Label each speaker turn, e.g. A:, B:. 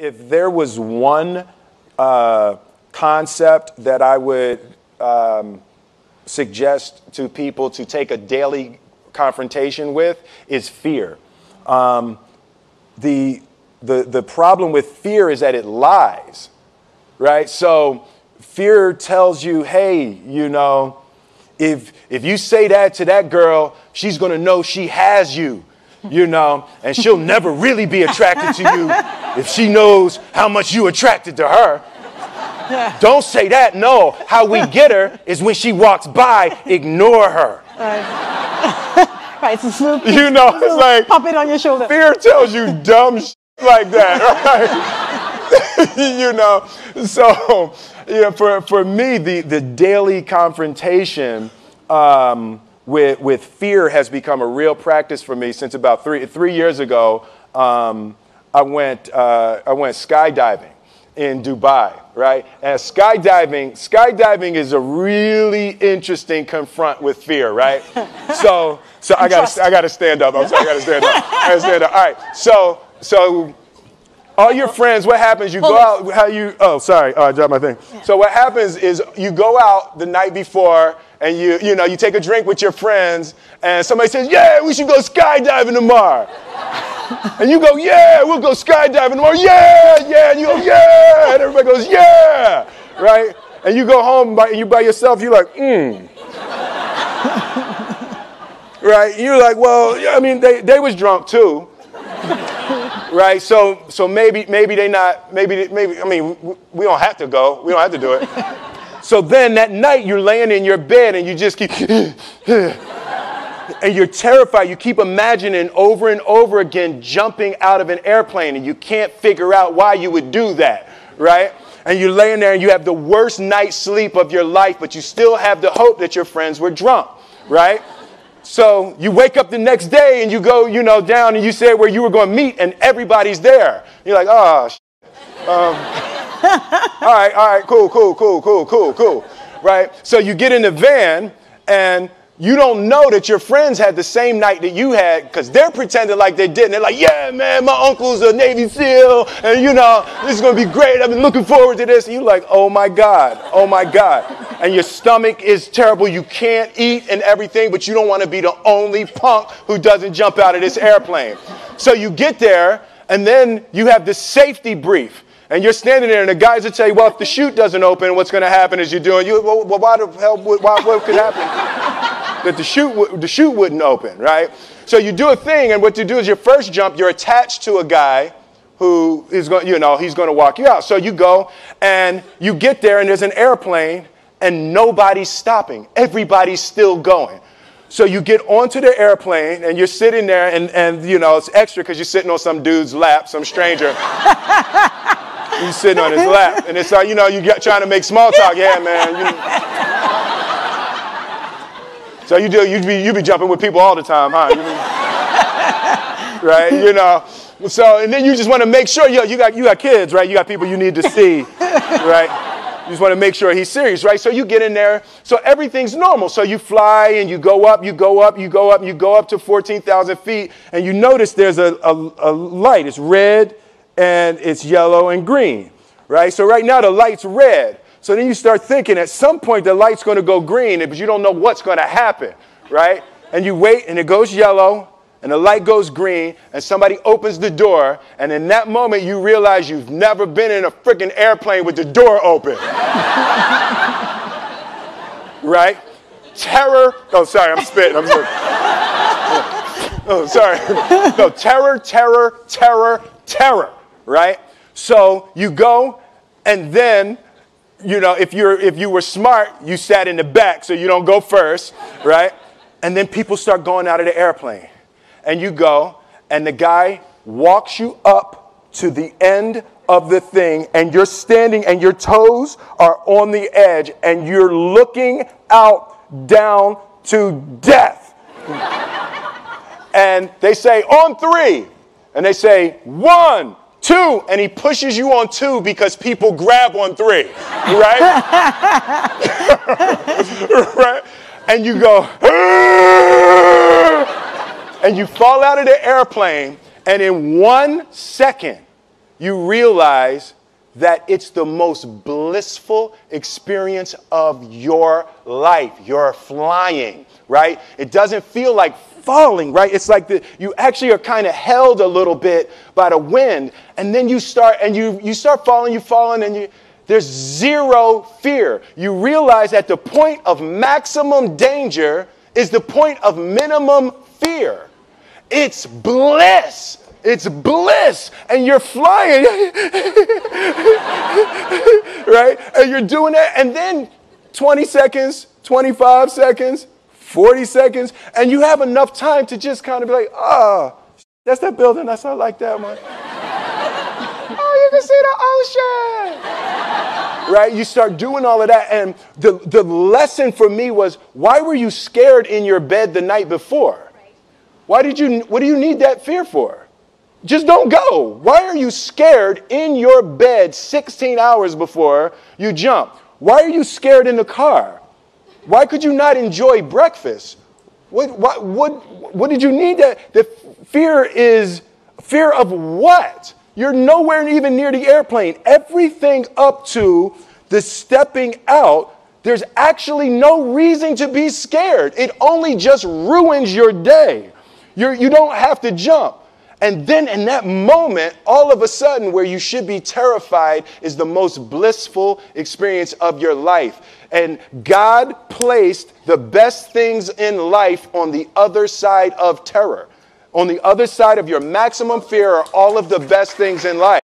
A: if there was one concept that I would suggest to people to take a daily confrontation with, is fear. The problem with fear is that it lies, right? So fear tells you, hey, you know, if you say that to that girl, she's going to know she has you, you know, and she'll never really be attracted to you if she knows how much you attracted to her. Don't say that. No, how we get her is when she walks by, ignore her.
B: Right,
A: you know, it's like
B: pop it on your shoulder.
A: Fear tells you dumb shit like that, right? You know, so you know, for me, the daily confrontation with fear has become a real practice for me since about three years ago. I went skydiving in Dubai, right? And skydiving is a really interesting confront with fear, right? So I gotta stand up. I'm sorry, I gotta stand up. All right. So all your friends, what happens? You go out. I dropped my thing. Yeah. So what happens is you go out the night before and you take a drink with your friends and somebody says, yeah, we should go skydiving tomorrow. And you go, yeah, we'll go skydiving tomorrow. Yeah. And you go, yeah. And everybody goes, yeah. Right? And you go home and you by yourself. You're like, Right? You're like, well, yeah, I mean, they was drunk too. Right? So maybe they not, maybe, I mean, we don't have to go. We don't have to do it. So then that night you're laying in your bed and you just keep, and you're terrified. You keep imagining over and over again jumping out of an airplane and you can't figure out why you would do that, right? And you're laying there and you have the worst night's sleep of your life, but you still have the hope that your friends were drunk, right? So you wake up the next day and you go, down and you say where you were going to meet and everybody's there. You're like, oh, all right, cool. Right? So you get in the van and you don't know that your friends had the same night that you had because they're pretending like they didn't. They're like, yeah, man, my uncle's a Navy SEAL and, this is going to be great. I've been looking forward to this. And you're like, oh, my God. And your stomach is terrible. You can't eat and everything, but you don't want to be the only punk who doesn't jump out of this airplane. So you get there and then you have the safety brief. And you're standing there, and the guys will tell you, well, if the chute doesn't open, what's going to happen is what could happen? That the chute wouldn't open, right? So you do a thing, and what you do is your first jump, you're attached to a guy who is going, he's going to walk you out. So you go, and you get there, and there's an airplane, and nobody's stopping. Everybody's still going. So you get onto the airplane, and you're sitting there, and it's extra because you're sitting on some dude's lap, some stranger. He's sitting on his lap, and it's like, you trying to make small talk. Yeah, man. So you be jumping with people all the time, huh? Right? So, and then you just want to make sure, you got kids, right? You got people you need to see, right? You just want to make sure he's serious, right? So you get in there. So everything's normal. So you fly and you go up to 14,000 feet, and you notice there's a light. It's red. And it's yellow and green, right? So right now the light's red. So then you start thinking at some point the light's going to go green, but you don't know what's going to happen, right? And you wait and it goes yellow and the light goes green and somebody opens the door. And in that moment you realize you've never been in a freaking airplane with the door open. Right? Terror. Oh, sorry, I'm spitting. Oh, sorry. No, terror. Right? So you go, and then, if you were smart, you sat in the back so you don't go first, right? And then people start going out of the airplane. And you go, and the guy walks you up to the end of the thing, and you're standing, and your toes are on the edge, and you're looking out down to death. And they say, on 3. And they say, 1, 2, and he pushes you on 2 because people grab on 3, right? Right? And you go, and you fall out of the airplane, and in 1 second, you realize that it's the most blissful experience of your life. You're flying, right? It doesn't feel like falling, right? It's like you actually are kind of held a little bit by the wind, and then you start falling, and there's zero fear. You realize that the point of maximum danger is the point of minimum fear. It's bliss. It's bliss, and you're flying, right? And you're doing that, and then 20 seconds, 25 seconds, 40 seconds, and you have enough time to just kind of be like, oh, that's that building. I like that one. Oh, you can see the ocean. Right? You start doing all of that, and the lesson for me was, why were you scared in your bed the night before? What do you need that fear for? Just don't go. Why are you scared in your bed 16 hours before you jump? Why are you scared in the car? Why could you not enjoy breakfast? What did you need that? The fear is fear of what? You're nowhere even near the airplane. Everything up to the stepping out, there's actually no reason to be scared. It only just ruins your day. You don't have to jump. And then in that moment, all of a sudden, where you should be terrified is the most blissful experience of your life. And God placed the best things in life on the other side of terror. On the other side of your maximum fear are all of the best things in life.